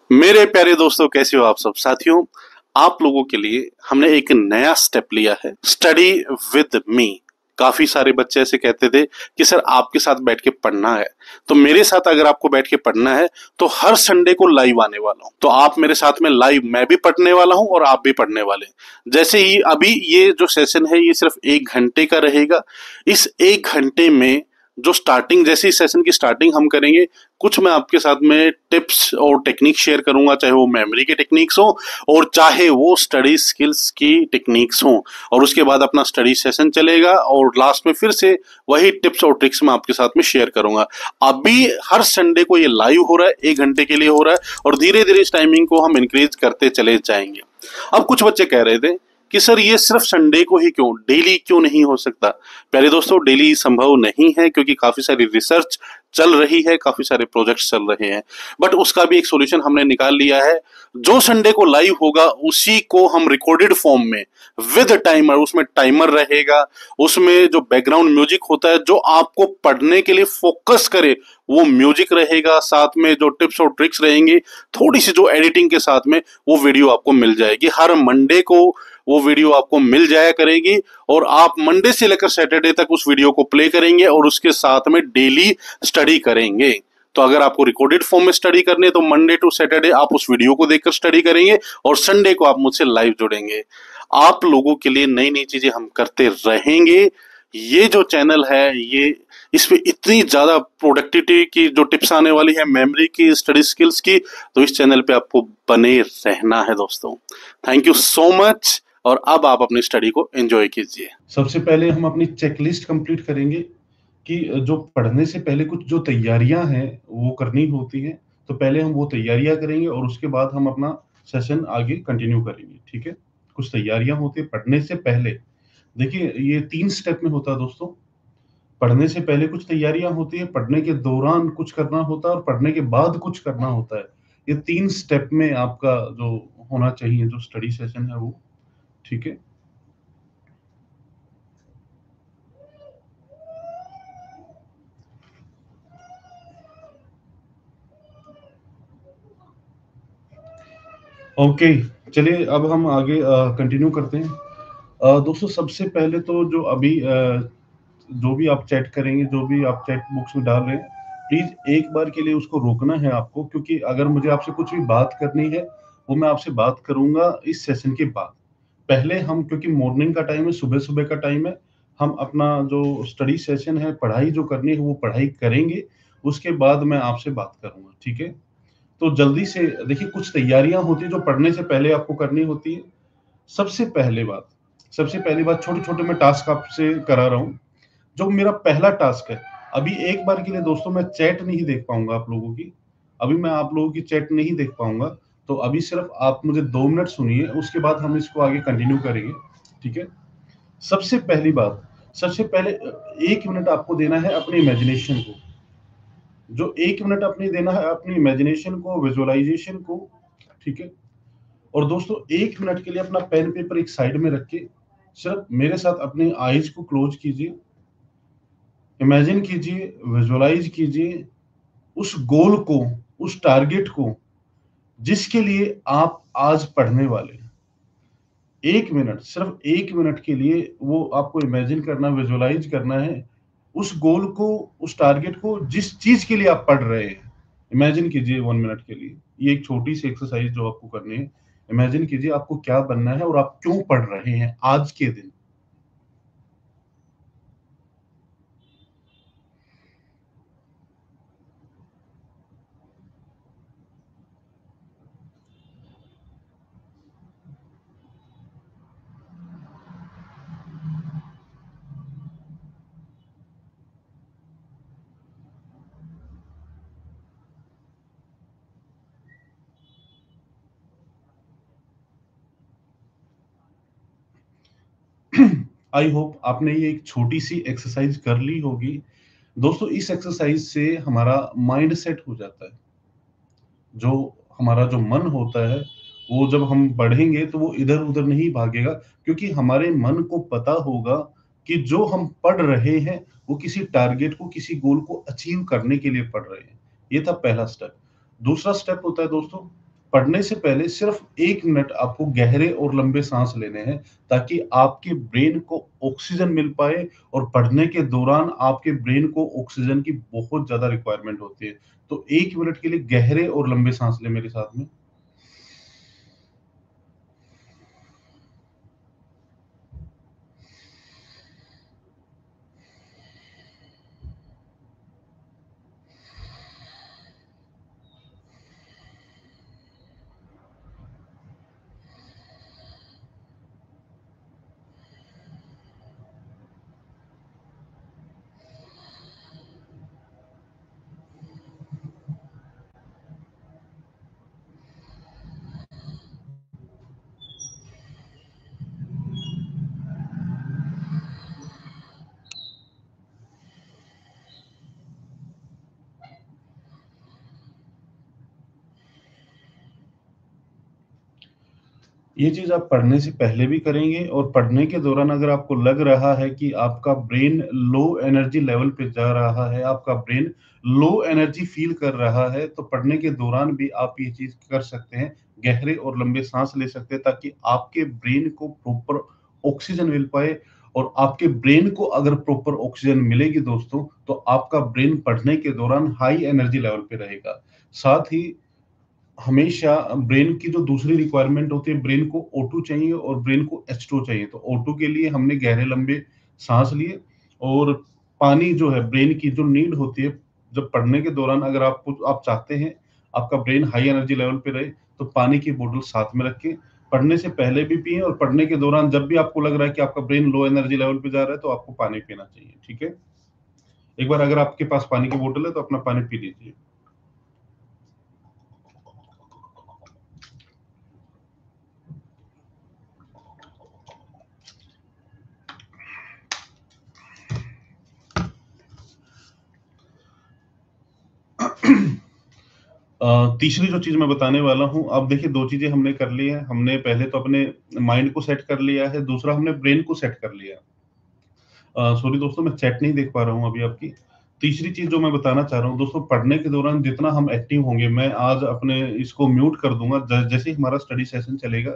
मेरे प्यारे दोस्तों, कैसे हो आप सब साथियों। आप लोगों के लिए हमने एक नया स्टेप लिया है, स्टडी विद मी। काफी सारे बच्चे ऐसे कहते थे कि सर आपके साथ बैठ के पढ़ना है। तो मेरे साथ अगर आपको बैठ के पढ़ना है तो हर संडे को लाइव आने वाला हूं। तो आप मेरे साथ में लाइव, मैं भी पढ़ने वाला हूं और आप भी पढ़ने वाले हैं। जैसे ही अभी ये जो सेशन है ये सिर्फ 1 घंटे का रहेगा। इस 1 घंटे में जो स्टार्टिंग, जैसे इस सेशन की स्टार्टिंग हम करेंगे, कुछ मैं आपके साथ में टिप्स और टेक्निक शेयर करूंगा, चाहे वो मेमोरी के टेक्निक्स हो और चाहे वो स्टडी स्किल्स की टेक्निक्स हो। और उसके बाद अपना स्टडी सेशन चलेगा और लास्ट में फिर से वही टिप्स और ट्रिक्स मैं आपके साथ में शेयर करूंगा। अभी हर संडे को ये लाइव हो रहा है, 1 घंटे के लिए हो रहा है और धीरे धीरे इस टाइमिंग को हम इंक्रीज करते चले जाएंगे। अब कुछ बच्चे कह रहे थे कि सर ये सिर्फ संडे को ही क्यों, डेली क्यों नहीं हो सकता। प्यारे दोस्तों, डेली संभव नहीं है क्योंकि काफी सारी रिसर्च चल रही है, काफी सारे प्रोजेक्ट्स चल रहे हैं। बट उसका भी एक सॉल्यूशन हमने निकाल लिया है। जो संडे को लाइव होगा उसी को हम रिकॉर्डेड फॉर्म में विद टाइमर, उसमें टाइमर रहेगा, उसमें जो बैकग्राउंड म्यूजिक होता है जो आपको पढ़ने के लिए फोकस करे वो म्यूजिक रहेगा, साथ में जो टिप्स और ट्रिक्स रहेंगी, थोड़ी सी जो एडिटिंग के साथ में वो वीडियो आपको मिल जाएगी। हर मंडे को वो वीडियो आपको मिल जाया करेगी और आप मंडे से लेकर सैटरडे तक उस वीडियो को प्ले करेंगे और उसके साथ में डेली स्टडी करेंगे। तो अगर आपको रिकॉर्डेड फॉर्म में स्टडी करनी है तो मंडे टू सैटरडे आप उस वीडियो को देखकर स्टडी करेंगे और संडे को आप मुझसे लाइव जुड़ेंगे। आप लोगों के लिए नई नई चीजें हम करते रहेंगे। ये जो चैनल है ये, इसमें इतनी ज्यादा प्रोडक्टिविटी की जो टिप्स आने वाली है, मेमोरी की, स्टडी स्किल्स की, तो इस चैनल पे आपको बने रहना है दोस्तों। थैंक यू सो मच और अब आप अपनी स्टडी को एंजॉय कीजिए। सबसे पहले हम अपनी चेकलिस्ट कंप्लीट करेंगे कि जो पढ़ने से पहले कुछ जो तैयारियां हैं वो करनी होती हैं। तो पहले हम वो तैयारियां करेंगे और उसके बाद हम अपना सेशन आगे कंटिन्यू करेंगे। ठीक है, कुछ तैयारियां होती है पढ़ने से पहले। देखिए, ये 3 स्टेप में होता है दोस्तों। पढ़ने से पहले कुछ तैयारियां होती है, पढ़ने के दौरान कुछ करना होता है और पढ़ने के बाद कुछ करना होता है। ये 3 स्टेप में आपका जो होना चाहिए, जो स्टडी सेशन है वो। ठीक है, ओके। चलिए अब हम आगे कंटिन्यू करते हैं। दोस्तों, सबसे पहले तो जो अभी जो भी आप चैट करेंगे, जो भी आप चैट बॉक्स में डाल रहे हैं, प्लीज एक बार के लिए उसको रोकना है आपको, क्योंकि अगर मुझे आपसे कुछ भी बात करनी है वो मैं आपसे बात करूंगा इस सेशन के बाद। पहले हम, क्योंकि मॉर्निंग का टाइम है, सुबह सुबह का टाइम है, हम अपना जो स्टडी सेशन है, पढ़ाई जो करनी है वो पढ़ाई करेंगे। उसके बाद मैं आपसे बात करूंगा। ठीक है, तो जल्दी से देखिए, कुछ तैयारियां होती है जो पढ़ने से पहले आपको करनी होती है। सबसे पहले बात सबसे पहली बात, छोटे छोटे मैं टास्क आपसे करा रहा हूँ। जो मेरा पहला टास्क है, अभी एक बार के लिए दोस्तों मैं चैट नहीं देख पाऊंगा आप लोगों की। अभी मैं आप लोगों की चैट नहीं देख पाऊंगा। तो अभी सिर्फ आप मुझे 2 मिनट सुनिए, उसके बाद हम इसको आगे कंटिन्यू करेंगे। ठीक है, सबसे पहली बात, सबसे पहले 1 मिनट आपको देना है अपने इमेजिनेशन को। जो 1 मिनट अपने देना है अपनी इमेजिनेशन को, विजुअलाइजेशन को। ठीक है, और दोस्तों 1 मिनट के लिए अपना पेन पेपर एक साइड में रख के सिर्फ मेरे साथ अपने आईज को क्लोज कीजिए, इमेजिन कीजिए, विजुअलाइज कीजिए उस गोल को, उस टारगेट को जिसके लिए आप आज पढ़ने वाले हैं। 1 मिनट, सिर्फ 1 मिनट के लिए वो आपको इमेजिन करना, विजुअलाइज करना है उस गोल को, उस टारगेट को, जिस चीज के लिए आप पढ़ रहे हैं। इमेजिन कीजिए 1 मिनट के लिए। ये एक छोटी सी एक्सरसाइज जो आपको करनी है। इमेजिन कीजिए आपको क्या बनना है और आप क्यों पढ़ रहे हैं आज के दिन। आई होप आपने ये एक छोटी सी एक्सरसाइज कर ली होगी। दोस्तों, इस एक्सरसाइज से हमारा माइंड सेट हो जाता है। जो हमारा जो मन होता है, वो जब हम पढ़ेंगे तो वो इधर उधर नहीं भागेगा, क्योंकि हमारे मन को पता होगा कि जो हम पढ़ रहे हैं वो किसी टारगेट को, किसी गोल को अचीव करने के लिए पढ़ रहे हैं। ये था पहला स्टेप। दूसरा स्टेप होता है दोस्तों, पढ़ने से पहले सिर्फ 1 मिनट आपको गहरे और लंबे साँस लेने हैं, ताकि आपके ब्रेन को ऑक्सीजन मिल पाए और पढ़ने के दौरान आपके ब्रेन को ऑक्सीजन की बहुत ज़्यादा रिक्वायरमेंट होती है। तो 1 मिनट के लिए गहरे और लंबे साँस लें मेरे साथ में। ये चीज़ आप पढ़ने से पहले भी करेंगे और पढ़ने के दौरान अगर आपको लग रहा है कि आपका ब्रेन लो एनर्जी लेवल पे जा रहा है, आपका ब्रेन लो एनर्जी फ़ील कर रहा है, तो पढ़ने के दौरान भी आप ये चीज़ कर सकते हैं। गहरे और लंबे साँस ले सकते हैं ताकि आपके ब्रेन को प्रॉपर ऑक्सीजन मिल पाए और आपके ब्रेन को अगर प्रॉपर ऑक्सीजन मिलेगी दोस्तों, तो आपका ब्रेन पढ़ने के दौरान हाई एनर्जी लेवल पे रहेगा। साथ ही हमेशा ब्रेन की जो दूसरी रिक्वायरमेंट होती है, ब्रेन को O2 चाहिए और ब्रेन को H2 चाहिए। तो O2 के लिए हमने गहरे लंबे साँस लिए और पानी जो है ब्रेन की जो नीड होती है, जब पढ़ने के दौरान अगर आप चाहते हैं आपका ब्रेन हाई एनर्जी लेवल पे रहे, तो पानी की बोतल साथ में रखें। पढ़ने से पहले भी पिएँ और पढ़ने के दौरान जब भी आपको लग रहा है कि आपका ब्रेन लो एनर्जी लेवल पे जा रहा है, तो आपको पानी पीना चाहिए, ठीक है? एक बार अगर आपके पास पानी की बोतल है, तो अपना पानी पी लीजिए। तीसरी जो चीज़ मैं बताने वाला हूँ, अब देखिए 2 चीज़ें हमने कर ली हैं। हमने पहले तो अपने माइंड को सेट कर लिया है, दूसरा हमने ब्रेन को सेट कर लिया है। सॉरी दोस्तों मैं चैट नहीं देख पा रहा हूँ अभी आपकी। तीसरी चीज़ जो मैं बताना चाह रहा हूँ दोस्तों, पढ़ने के दौरान जितना हम एक्टिव होंगे, मैं आज अपने इसको म्यूट कर दूँगा। जैसे ही हमारा स्टडी सेशन चलेगा,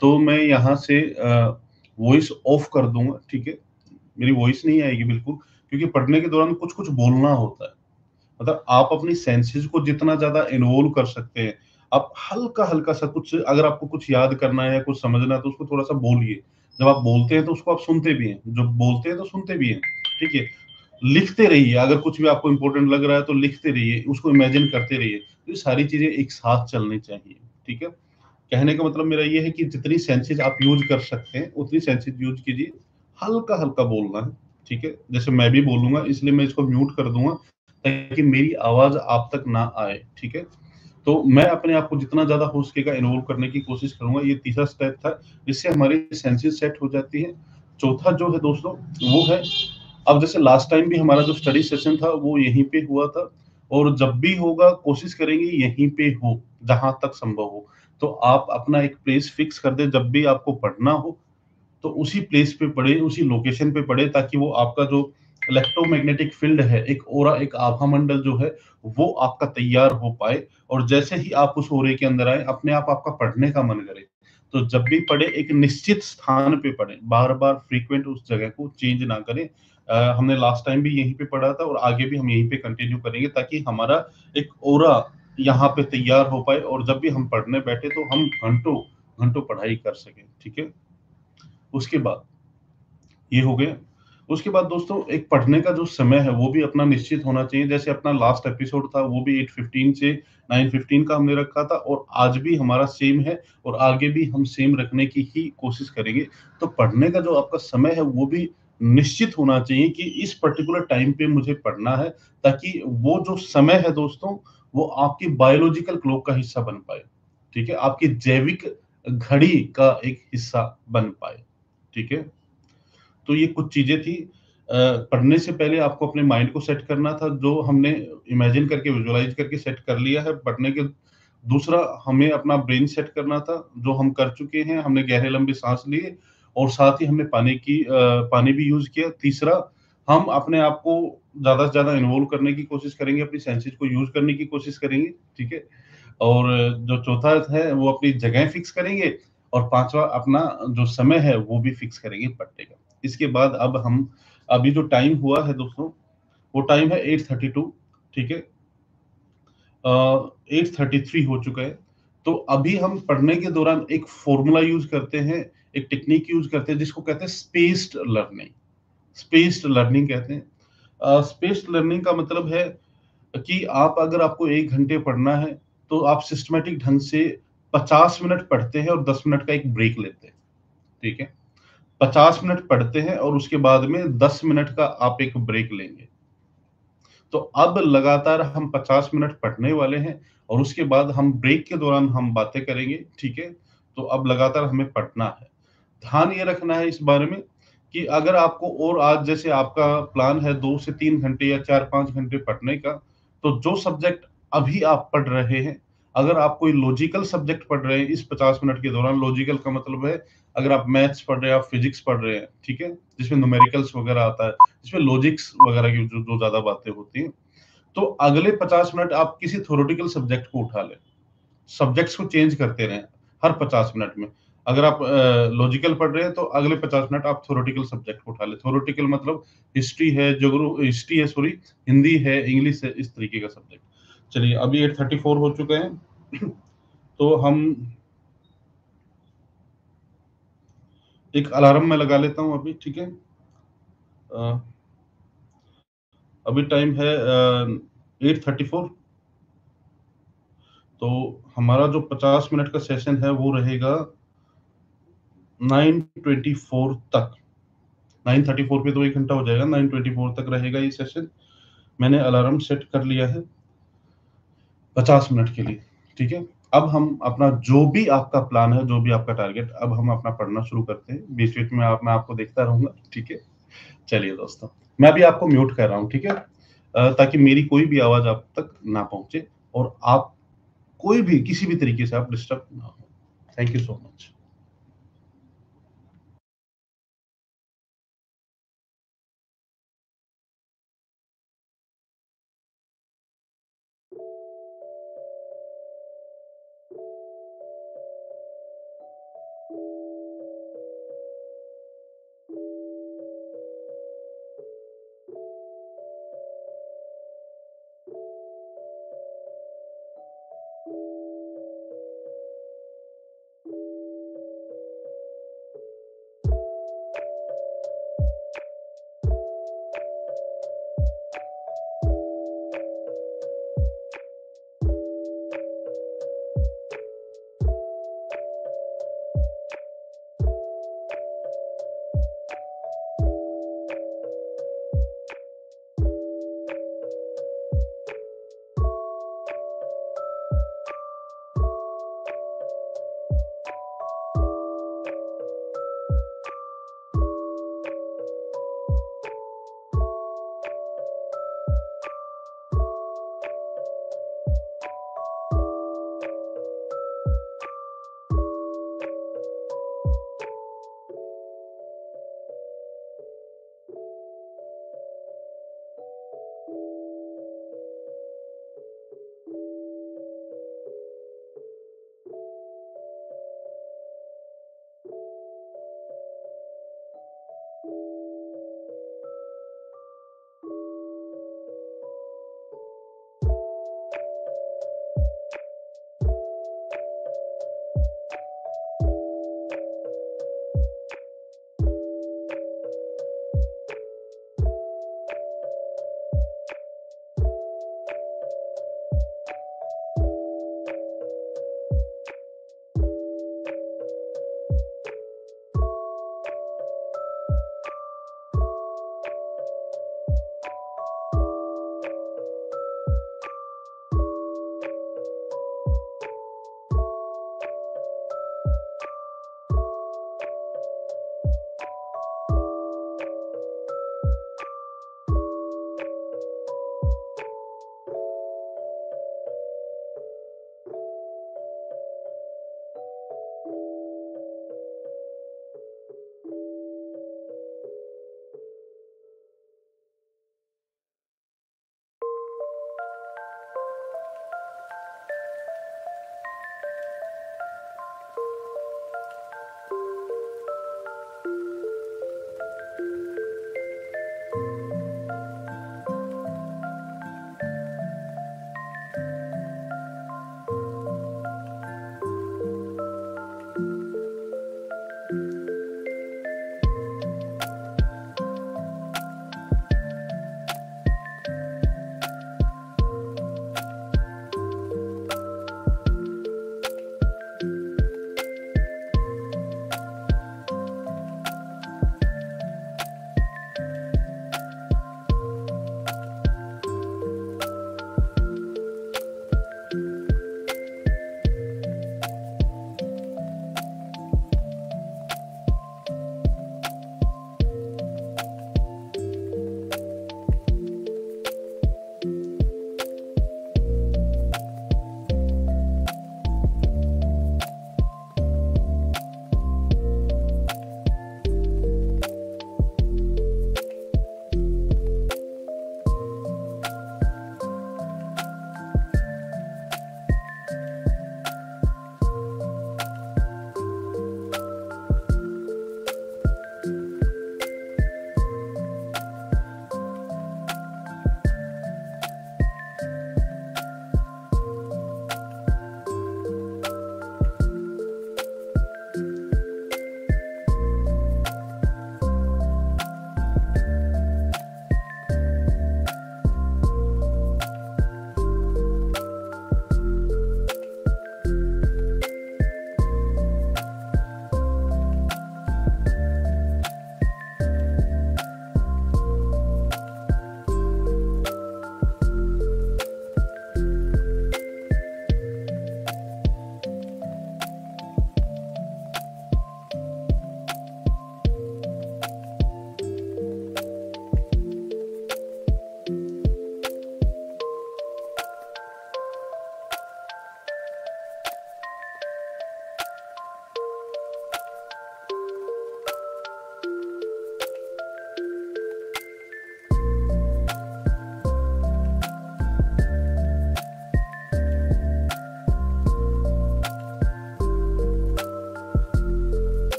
तो मैं यहाँ से वॉइस ऑफ कर दूँगा, ठीक है? मेरी वॉइस नहीं आएगी बिल्कुल, क्योंकि पढ़ने के दौरान कुछ-कुछ बोलना होता है। मतलब आप अपनी सेंसेस को जितना ज़्यादा इन्वॉल्व कर सकते हैं, आप हल्का-हल्का सा कुछ अगर आपको कुछ याद करना है या कुछ समझना है तो उसको थोड़ा-सा बोलिए। जब आप बोलते हैं तो उसको आप सुनते भी हैं, जब बोलते हैं तो सुनते भी हैं, ठीक है? लिखते रहिए, अगर कुछ भी आपको इम्पोर्टेंट लग रहा है तो लिखते रहिए, उसको इमेजिन करते रहिए। तो ये सारी चीज़ें एक साथ चलनी चाहिए, ठीक है? कहने का मतलब मेरा ये है कि जितनी सेंसेस आप यूज़ कर सकते हैं, उतनी सेंसेस यूज़ कीजिए। हल्का-हल्का बोलना है, ठीक है? जैसे मैं भी बोलूँगा इसलिए मैं इसको म्यूट कर दूँगा ताकि मेरी आवाज़ आप तक ना आए, ठीक है? तो मैं अपने आप को जितना ज़्यादा हो सकेगा इन्वॉल्व करने की कोशिश करूँगा, ये तीसरा स्टेप था, इससे हमारी सेंसेस सेट हो जाती है। चौथा जो है दोस्तों, वो है अब जैसे लास्ट टाइम भी हमारा जो स्टडी सेशन था वो यहीं पे हुआ था और जब भी होगा कोशिश करेंगे यहीं पे हो, जहाँ तक संभव हो। तो आप अपना एक प्लेस फिक्स कर दें, जब भी आपको पढ़ना हो तो उसी प्लेस पे पढ़े, उसी लोकेशन पे पढ़े ताकि वो आपका जो इलेक्ट्रोमैग्नेटिक फील्ड है, एक ऑरा, एक आभा मंडल जो है, वो आपका तैयार हो पाए और जैसे ही आप उस ऑरे के अंदर आए, अपने आप आपका पढ़ने का मन करे। तो जब भी पढ़े एक निश्चित स्थान पे पढ़ें, बार-बार फ्रीक्वेंट उस जगह को चेंज ना करें। हमने लास्ट टाइम भी यहीं पे पढ़ा था और आगे भी हम यहीं पे कंटिन्यू करेंगे ताकि हमारा एक ऑरा यहाँ पे तैयार हो पाए और जब भी हम पढ़ने बैठे तो हम घंटों, घंटों पढ़ाई कर सकें, ठीक है? उसके बाद ये हो गया। उसके बाद दोस्तों एक पढ़ने का जो समय है वो भी अपना निश्चित होना चाहिए। जैसे अपना लास्ट एपिसोड था वो भी 8:15 से 9:15 का हमने रखा था और आज भी हमारा सेम है और आगे भी हम सेम रखने की ही कोशिश करेंगे। तो पढ़ने का जो आपका समय है वो भी निश्चित होना चाहिए कि इस पर्टिकुलर टाइम पे मुझे पढ़ना है ताकि वो जो समय है दोस्तों, वो आपकी बायोलॉजिकल क्लॉक का हिस्सा बन पाए। ठीक है? आपकी जैविक घड़ी का एक हिस्सा बन पाए। ठीक है? तो ये कुछ चीज़ें थी। पढ़ने से पहले आपको अपने माइंड को सेट करना था, जो हमने इमेजिन करके, विजुअलाइज़ करके सेट कर लिया है। पढ़ने के दूसरा हमें अपना ब्रेन सेट करना था, जो हम कर चुके हैं। हमने गहरे लंबे साँस लिए और साथ ही हमने पानी भी यूज़ किया। तीसरा, हम अपने आप को ज़्यादा से ज़्यादा इन्वॉल्व करने की कोशिश करेंगे, अपनी सेंसेस को यूज़ करने की कोशिश करेंगे, ठीक है? और जो चौथा है वो अपनी जगह फिक्स करेंगे और पांचवा अपना जो समय है वो भी फिक्स करेंगे पढ़ने का। इसके बाद अब हम अभी जो टाइम हुआ है दोस्तों, वो टाइम है 8:32, ठीक है। 8:33 हो चुका है। तो अभी हम पढ़ने के दौरान एक फॉर्मूला यूज करते हैं, एक टेक्निक यूज करते हैं जिसको कहते हैं स्पेस्ड लर्निंग। स्पेस्ड लर्निंग कहते हैं। स्पेस्ड लर्निंग का मतलब है कि आप अगर आपको 1 घंटे पढ़ना है तो आप सिस्टमेटिक ढंग से 50 मिनट पढ़ते हैं और 10 मिनट का एक ब्रेक लेते हैं, ठीक है। 50 मिनट पढ़ते हैं और उसके बाद में 10 मिनट का आप एक ब्रेक लेंगे। तो अब लगातार हम 50 मिनट पढ़ने वाले हैं और उसके बाद हम ब्रेक के दौरान हम बातें करेंगे, ठीक है। तो अब लगातार हमें पढ़ना है। ध्यान ये रखना है इस बारे में कि अगर आपको और आज जैसे आपका प्लान है 2 से 3 घंटे या 4-5 घंटे पढ़ने का, तो जो सब्जेक्ट अभी आप पढ़ रहे हैं, अगर आप कोई लॉजिकल सब्जेक्ट पढ़ रहे हैं इस 50 मिनट के दौरान, लॉजिकल का मतलब है अगर आप मैथ्स पढ़ रहे हैं, आप फिजिक्स पढ़ रहे हैं, ठीक है, जिसमें न्यूमेरिकल्स वगैरह आता है, जिसमें लॉजिक्स वगैरह की जो ज्यादा बातें होती हैं, तो अगले 50 मिनट आप किसी थ्योरेटिकल सब्जेक्ट को उठा लें। सब्जेक्ट्स को चेंज करते रहें हर 50 मिनट में। अगर आप लॉजिकल पढ़ रहे हैं तो अगले 50 मिनट आप थ्योरेटिकल सब्जेक्ट को उठा लें। थ्योरेटिकल मतलब हिस्ट्री है, सॉरी, हिंदी है, इंग्लिश है, इस तरीके का सब्जेक्ट। चलिए अभी 8:34 हो चुके हैं। तो हम एक अलार्म मैं लगा लेता हूं अभी, ठीक है। अ, अभी टाइम है 8:34। तो हमारा जो 50 मिनट का सेशन है वो रहेगा 9:24 तक। 9:34 पे तो 1 घंटा हो जाएगा, 9:24 तक रहेगा ये सेशन। मैंने अलार्म सेट कर लिया है 50 मिनट के लिए, ठीक है। अब हम अपना जो भी आपका प्लान है, जो भी आपका टारगेट, अब हम अपना पढ़ना शुरू करते हैं। बीच बीच में मैं आपको देखता रहूंगा, ठीक है। चलिए दोस्तों, मैं अभी आपको म्यूट कर रहा हूँ, ठीक है, ताकि मेरी कोई भी आवाज आप तक ना पहुंचे और आप कोई भी किसी भी तरीके से आप डिस्टर्ब ना हो। Thank you so much.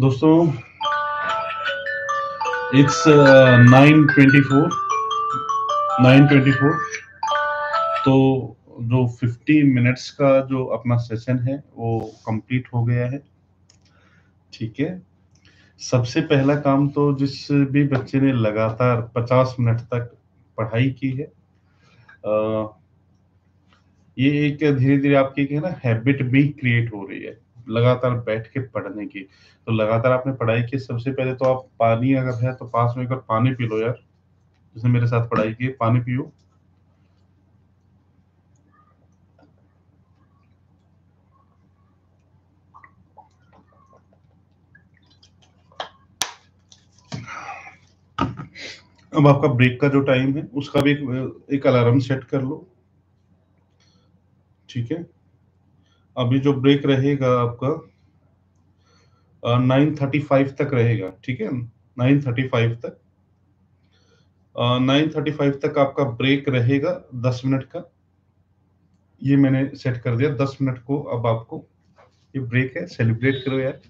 दोस्तों इट्स 9:24 9:24। तो जो 50 मिनट्स का जो अपना सेशन है वो कंप्लीट हो गया है। ठीक है, सबसे पहला काम तो जिस भी बच्चे ने लगातार 50 मिनट तक पढ़ाई की है, ये एक धीरे धीरे आपकी एक है ना हैबिट भी क्रिएट हो रही है लगातार बैठ के पढ़ने की। तो लगातार आपने पढ़ाई की, सबसे पहले तो आप पानी अगर है तो पास में एक पानी पी लो यार, जिसने मेरे साथ पढ़ाई की, पानी पियो। अब आपका ब्रेक का जो टाइम है उसका भी एक अलार्म सेट कर लो। ठीक है, अभी जो ब्रेक रहेगा आपका 9:35 तक रहेगा। ठीक है, 9:35 तक 9:35 तक आपका ब्रेक रहेगा 10 मिनट का। ये मैंने सेट कर दिया 10 मिनट को। अब आपको ये ब्रेक है, सेलिब्रेट करो यार।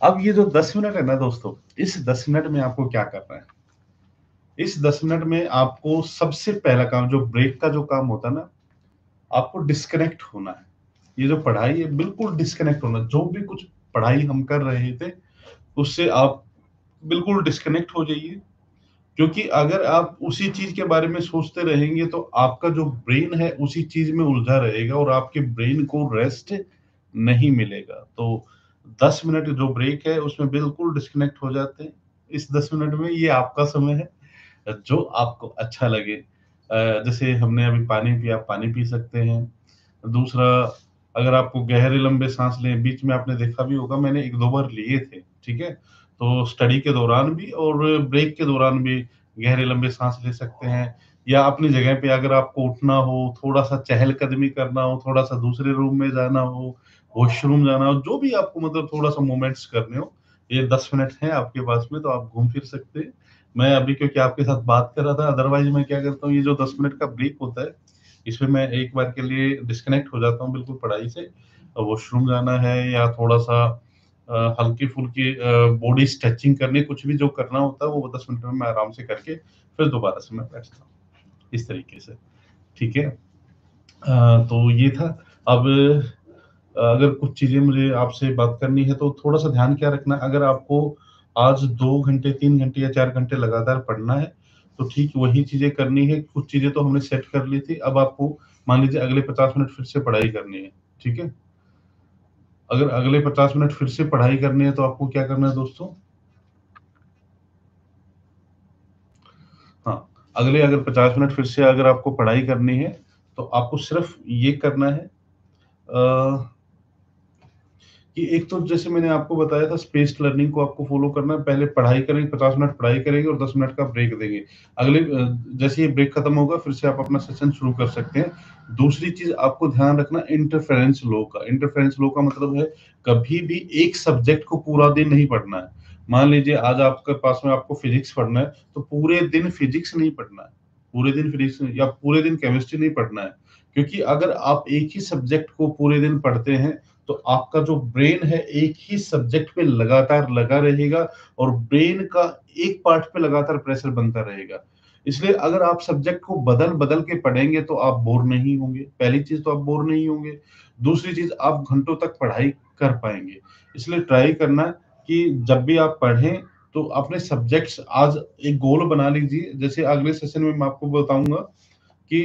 अब ये जो 10 मिनट है ना दोस्तों, इस 10 मिनट में आपको क्या करना है? इस 10 मिनट में आपको सबसे पहला काम, जो ब्रेक का जो काम होता है ना, आपको डिस्कनेक्ट होना है। ये जो पढ़ाई है बिल्कुल डिस्कनेक्ट होना, जो भी कुछ पढ़ाई हम कर रहे थे उससे आप बिल्कुल डिस्कनेक्ट हो जाइए। क्योंकि अगर आप उसी चीज के बारे में सोचते रहेंगे तो आपका जो ब्रेन है उसी चीज में उलझा रहेगा और आपके ब्रेन को रेस्ट नहीं मिलेगा। तो 10 मिनट जो ब्रेक है उसमें बिल्कुल डिस्कनेक्ट हो जाते हैं। इस 10 मिनट में ये आपका समय है, जो आपको अच्छा लगे। जैसे हमने अभी पानी पिया, पानी पी सकते हैं। दूसरा, अगर आपको गहरे लंबे सांस लें, बीच में आपने देखा भी होगा मैंने एक दो बार लिए थे। ठीक है, तो स्टडी के दौरान भी और ब्रेक के दौरान भी गहरे लंबे सांस ले सकते हैं। या अपनी जगह पे अगर आपको उठना हो, थोड़ा सा चहलकदमी करना हो, थोड़ा सा दूसरे रूम में जाना हो, वॉशरूम जाना हो, जो भी आपको मतलब थोड़ा सा मूवमेंट्स करने हो, ये 10 मिनट है आपके पास में, तो आप घूम फिर सकते हैं। मैं अभी क्योंकि आपके साथ बात कर रहा था, अदरवाइज मैं क्या करता हूँ, ये जो 10 मिनट का ब्रेक होता है इसमें मैं एक बार के लिए डिस्कनेक्ट हो जाता हूँ बिल्कुल पढ़ाई से। वॉशरूम जाना है या थोड़ा सा हल्की फुल्की बॉडी स्ट्रेचिंग करनी, कुछ भी जो करना होता है वो 10 मिनट में मैं आराम से करके फिर दोबारा से मैं बैठता हूँ इस तरीके से। ठीक है, तो ये था। अब अगर कुछ चीजें मुझे आपसे बात करनी है तो थोड़ा सा ध्यान क्या रखना है, अगर आपको आज 2 घंटे 3 घंटे या 4 घंटे लगातार पढ़ना है तो ठीक वही चीजें करनी है। कुछ चीजें तो हमने सेट कर ली थी, अब आपको मान लीजिए अगले 50 मिनट फिर से पढ़ाई करनी है। ठीक है, अगर अगले 50 मिनट फिर से पढ़ाई करनी है तो आपको क्या करना है दोस्तों? हाँ, अगले अगर 50 मिनट फिर से अगर आपको पढ़ाई करनी है तो आपको सिर्फ ये करना है कि एक तो जैसे मैंने आपको बताया था स्पेस्ड लर्निंग को आपको फॉलो करना है। पहले पढ़ाई करेंगे, 50 मिनट पढ़ाई करेंगे और 10 मिनट का ब्रेक देंगे। अगले जैसे ये ब्रेक खत्म होगा फिर से आप अपना सेशन शुरू कर सकते हैं। दूसरी चीज आपको ध्यान रखना इंटरफेरेंस लो का। इंटरफेरेंस लो का मतलब है कभी भी एक सब्जेक्ट को पूरा दिन नहीं पढ़ना है। मान लीजिए आज आपके पास में आपको फिजिक्स पढ़ना है तो पूरे दिन फिजिक्स नहीं पढ़ना है, पूरे दिन फिजिक्स या पूरे दिन केमिस्ट्री नहीं पढ़ना है। क्योंकि अगर आप एक ही सब्जेक्ट को पूरे दिन पढ़ते हैं तो आपका जो ब्रेन है एक ही सब्जेक्ट पे लगातार लगा रहेगा और ब्रेन का एक पार्ट पे लगातार प्रेशर बनता रहेगा। इसलिए अगर आप सब्जेक्ट को बदल बदल के पढ़ेंगे तो आप बोर नहीं होंगे। पहली चीज तो आप बोर नहीं होंगे, दूसरी चीज आप घंटों तक पढ़ाई कर पाएंगे। इसलिए ट्राई करना कि जब भी आप पढ़ें तो अपने सब्जेक्ट्स आज एक गोल बना लीजिए। जैसे अगले सेशन में मैं आपको बताऊंगा कि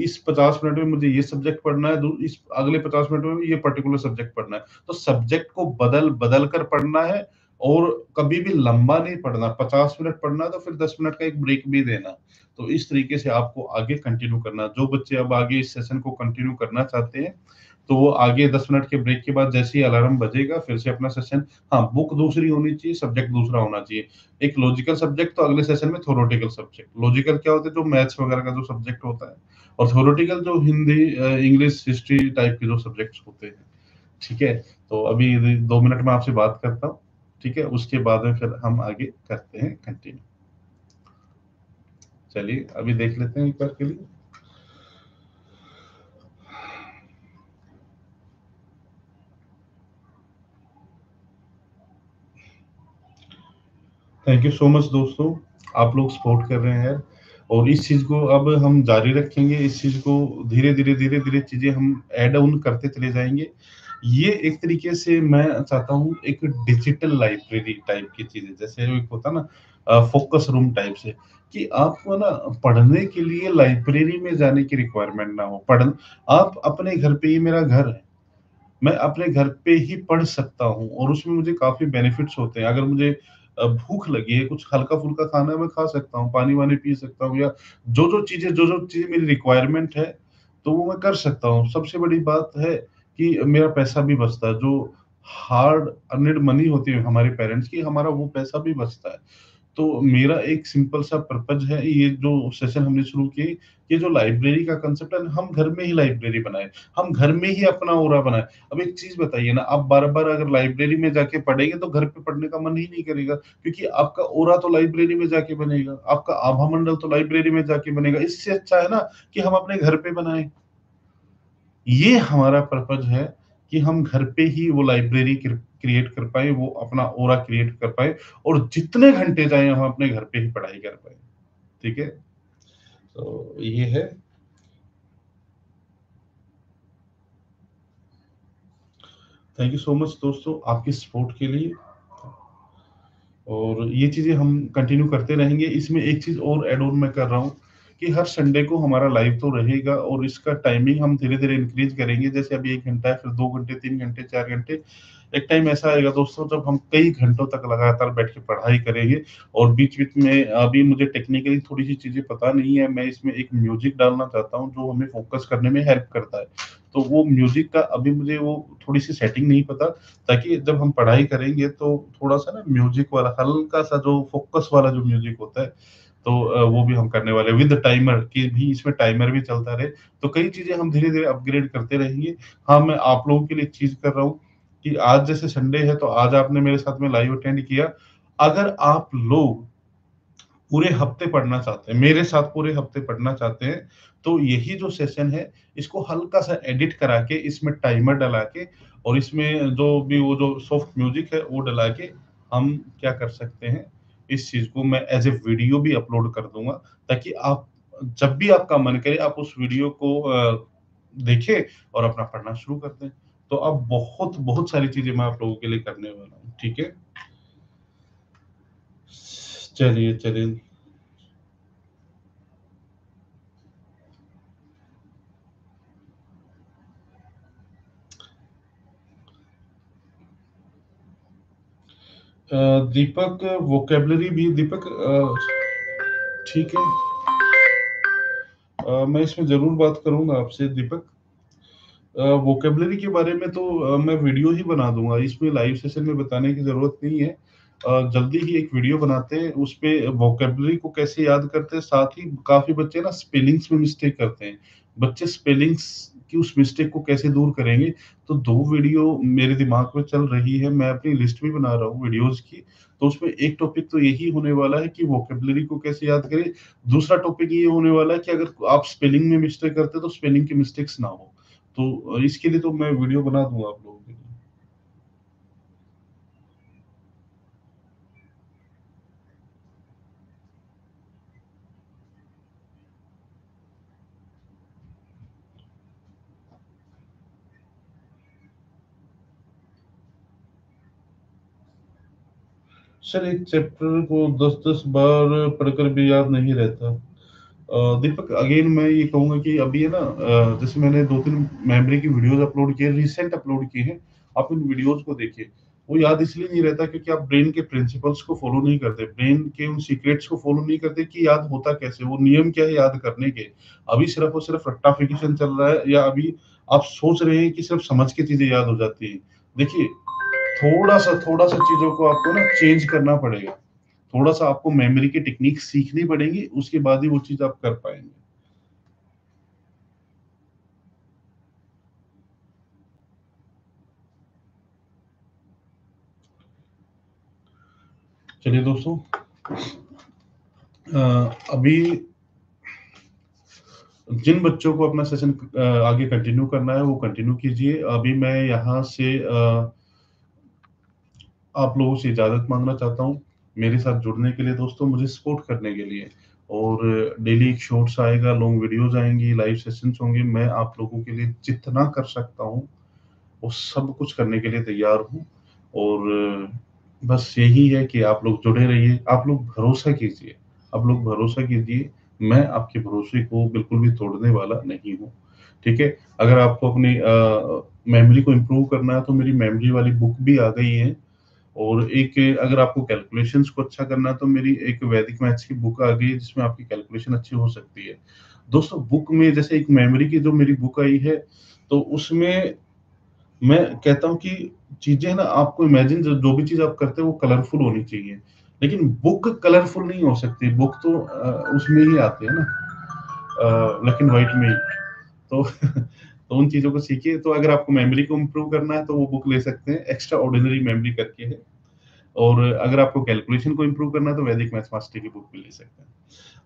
इस 50 मिनट में मुझे ये सब्जेक्ट पढ़ना है, इस अगले 50 मिनट में ये पर्टिकुलर सब्जेक्ट पढ़ना है। तो सब्जेक्ट को बदल बदल कर पढ़ना है और कभी भी लंबा नहीं पढ़ना। 50 मिनट पढ़ना है तो फिर 10 मिनट का एक ब्रेक भी देना। तो इस तरीके से आपको आगे कंटिन्यू करना। जो बच्चे अब आगे इस सेशन को कंटिन्यू करना चाहते हैं तो वो आगे 10 मिनट के ब्रेक के बाद जैसे ही अलार्म बजेगा फिर से अपना सेशन, हाँ बुक दूसरी होनी चाहिए, सब्जेक्ट दूसरा होना चाहिए। एक लॉजिकल सब्जेक्ट तो अगले सेशन में थ्योरेटिकल सब्जेक्ट। लॉजिकल क्या होता है? जो मैथ्स वगैरह का जो सब्जेक्ट होता है, और थ्योरेटिकल जो हिंदी इंग्लिश हिस्ट्री टाइप के जो सब्जेक्ट्स होते हैं। ठीक है, तो अभी 2 मिनट में आपसे बात करता हूँ। ठीक है, उसके बाद में फिर हम आगे करते हैं कंटिन्यू। चलिए अभी देख लेते हैं एक बार के लिए। थैंक यू सो मच दोस्तों, आप लोग सपोर्ट कर रहे हैं यार, और इस चीज़ को अब हम जारी रखेंगे, इस चीज़ को धीरे-धीरे चीज़ें हम ऐड ऑन करते चले जाएँगे। ये एक तरीके से मैं चाहता हूँ एक डिजिटल लाइब्रेरी टाइप की चीज़ है, जैसे एक होता है ना फ़ोकस रूम टाइप से, कि आपको ना पढ़ने के लिए लाइब्रेरी में जाने की रिक्वायरमेंट ना हो। आप अपने घर पे ही मेरा घर है। मैं अपने घर पे ही पढ़ सकता हूँ और उसमें मुझे काफ़ी बेनिफिट्स होते हैं। अगर मुझे भूख लगी है, कुछ हल्का-फुल्का खाना है, मैं खा सकता हूँ, पानी-वानी पी सकता हूँ या जो-जो चीज़ें मेरी रिक्वायरमेंट है, तो वो मैं कर सकता हूँ। सबसे बड़ी बात है कि मेरा पैसा भी बचता है, जो हार्ड अर्न्ड मनी होती है हमारे पेरेंट्स की, हमारा वो पैसा भी बचता है। तो मेरा एक सिंपल सा पर्पज़ है, ये जो सेशन हमने शुरू की, ये जो लाइब्रेरी का कांसेप्ट है, हम घर में ही लाइब्रेरी बनाएँ, हम घर में ही अपना ओरा बनाएँ। अब एक चीज़ बताइए ना, आप बार-बार अगर लाइब्रेरी में जाके पढ़ेंगे तो घर पे पढ़ने का मन ही नहीं करेगा, क्योंकि आपका ओरा तो लाइब्रेरी में जाके बनेगा, आपका आभा मंडल तो लाइब्रेरी में जाके बनेगा। इससे अच्छा है ना कि हम अपने घर पे बनाएँ। ये हमारा पर्पज़ है कि हम घर पे ही वो लाइब्रेरी क्रिएट कर पाएँ, वो अपना ओरा क्रिएट कर पाएँ और जितने घंटे चाहें हम अपने घर पे ही पढ़ाई कर पाएँ। ठीक है? तो ये है। थैंक यू सो मच दोस्तों आपकी सपोर्ट के लिए, और ये चीज़ें हम कंटिन्यू करते रहेंगे। इसमें एक चीज़ और ऐड ऑन मैं कर रहा हूँ कि हर संडे को हमारा लाइव तो रहेगा और इसका टाइमिंग हम धीरे-धीरे इंक्रीज़ करेंगे। जैसे अभी 1 घंटा है, फिर 2 घंटे, 3 घंटे, 4 घंटे। एक टाइम ऐसा आएगा दोस्तों जब हम कई घंटों तक लगातार बैठ के पढ़ाई करेंगे, और बीच-बीच में अभी मुझे टेक्निकली थोड़ी-सी चीज़ें पता नहीं है। मैं इसमें एक म्यूज़िक डालना चाहता हूँ जो हमें फ़ोकस करने में हेल्प करता है। तो वो म्यूज़िक का अभी मुझे वो थोड़ी-सी सेटिंग नहीं पता, ताकि जब हम पढ़ाई करेंगे तो थोड़ा-सा ना म्यूज़िक वाला हल्का-सा जो फ़ोकस वाला जो म्यूज़िक होता है, तो वो भी हम करने वाले हैं विद टाइमर, कि भी इसमें टाइमर भी चलता रहे। तो कई चीज़ें हम धीरे-धीरे अपग्रेड करते रहेंगे। हाँ, मैं आप लोगों के लिए एक चीज़ कर रहा हूँ कि आज जैसे संडे है तो आज आपने मेरे साथ में लाइव अटेंड किया। अगर आप लोग पूरे हफ्ते पढ़ना चाहते हैं, मेरे साथ पूरे हफ्ते पढ़ना चाहते हैं, तो यही जो सेशन है, इसको हल्का-सा एडिट करा के, इसमें टाइमर डला के और इसमें जो भी वो जो सॉफ्ट म्यूज़िक है, वो डला के हम क्या कर सकते हैं, इस चीज़ को मैं एज़ ए वीडियो भी अपलोड कर दूँगा, ताकि आप जब भी आपका मन करे, आप उस वीडियो को देखें और अपना पढ़ना शुरू कर दें। तो अब बहुत सारी चीज़ें मैं आप लोगों के लिए करने वाला हूँ, ठीक है? चलिए। दीपक वोकैब्युलरी भी दीपक ठीक है। मैं इसमें ज़रूर बात करूँगा आपसे दीपक। वोकैब्युलरी के बारे में तो मैं वीडियो ही बना दूँगा, इसमें लाइव सेशन में बताने की ज़रूरत नहीं है। जल्दी ही एक वीडियो बनाते हैं, उसपे वोकैब्युलरी को कैसे याद करते हैं, साथ ही काफ़ी बच्चे ना स्पेलिंग्स में मिस्टेक करते हैं। बच्चे स्पेलिंग्स की उस मिस्टेक को कैसे दूर करेंगे, तो 2 वीडियो मेरे दिमाग में चल रही है, मैं अपनी लिस्ट भी बना रहा हूँ वीडियोज़ की। तो उसमें एक टॉपिक तो यही होने वाला है कि वोकैब्युलरी को कैसे याद करें। दूसरा टॉपिक ये होने वाला है कि अगर आप स्पेलिंग में मिस्टेक करते हैं, तो स्पेलिंग की मिस्टेक्स ना हो। तो इसके लिए तो मैं वीडियो बना दूँगा आप लोगों के लिए। सर एक चैप्टर को 10-10 बार पढ़कर भी याद नहीं रहता। दीपक अगेन मैं ये कहूँगा कि अभी है ना जैसे मैंने 2-3 मेमोरी की वीडियोज़ अपलोड की है, रिसेंट अपलोड की हैं। आप उन वीडियोज़ को देखिए। वो याद इसलिए नहीं रहता क्योंकि आप ब्रेन के प्रिंसिपल्स को फ़ॉलो नहीं करते। ब्रेन के उन सीक्रेट्स को फ़ॉलो नहीं करते कि याद होता कैसे, वो नियम क्या है याद करने के। अभी सिर्फ़ और सिर्फ़ रट्टाफिकेशन चल रहा है, या अभी आप सोच रहे हैं कि सिर्फ़ समझ के चीज़ें याद हो जाती हैं। देखिए, थोड़ा-सा चीज़ों को आपको ना चेंज करना पड़ेगा। थोड़ा-सा आपको मेमोरी की टेक्निक सीखनी पड़ेगी, उसके बाद ही वो चीज़ आप कर पाएँगे। चलिए दोस्तों, अभी जिन बच्चों को अपना सेशन आगे कंटिन्यू करना है, वो कंटिन्यू कीजिए। अभी मैं यहाँ से आप लोगों से इजाज़त माँगना चाहता हूँ। मेरे साथ जुड़ने के लिए दोस्तों, मुझे सपोर्ट करने के लिए। और डेली एक शॉर्ट्स आएगा, लॉन्ग वीडियोस आएंगी, लाइव सेशंस होंगे। मैं आप लोगों के लिए जितना कर सकता हूँ वो सब कुछ करने के लिए तैयार हूँ। और बस यही है कि आप लोग जुड़े रहिए, आप लोग भरोसा कीजिए, आप लोग भरोसा कीजिए। मैं आपके भरोसे को बिल्कुल भी तोड़ने वाला नहीं हूँ। ठीक है? अगर आपको अपनी मेमोरी को इम्प्रूव करना है तो मेरी मेमोरी वाली बुक भी आ गई है। और एक अगर आपको कैलकुलेशंस को अच्छा करना है तो मेरी एक वैदिक मैथ्स की बुक आ गई है जिसमें आपकी कैलकुलेशन अच्छी हो सकती है। दोस्तों, बुक में जैसे एक मेमोरी की जो मेरी बुक आई है, तो उसमें मैं कहता हूँ कि चीजें ना, आपको इमेजिन जो भी चीज आप करते हो वो कलरफुल होनी चाहिए। लेकिन बुक कलरफुल नहीं हो सकती। बुक तो उसमें ही आती है ना, ब्लैक एंड व्हाइट में ही। तो तो उन चीजों को सीखिए। तो अगर आपको मेमोरी को इम्प्रूव करना है तो वो बुक ले सकते हैं, एक्स्ट्रा ऑर्डिनरी मेमोरी करके है। और अगर आपको कैलकुलेशन को इम्प्रूव करना है तो वैदिक मैथ्स मास्टर की बुक भी ले सकते हैं।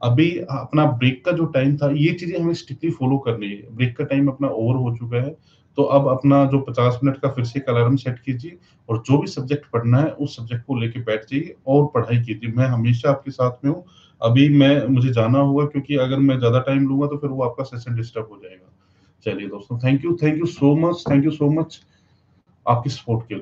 अभी अपना ब्रेक का जो टाइम था, ये चीजें हमें स्ट्रिक्टली फॉलो करनी है। ब्रेक का टाइम अपना ओवर हो चुका है, तो अब अपना जो 50 मिनट का फिर से एक अलार्म सेट कीजिए और जो भी सब्जेक्ट पढ़ना है उस सब्जेक्ट को लेके बैठ जाइए और पढ़ाई कीजिए। मैं हमेशा आपके साथ में हूँ। अभी मैं मुझे जाना होगा, क्योंकि अगर मैं ज्यादा टाइम लूंगा तो फिर वो आपका सेशन डिस्टर्ब हो जाएगा। चलिए दोस्तों, thank you so much, thank you so much आपकी सपोर्ट के लिए।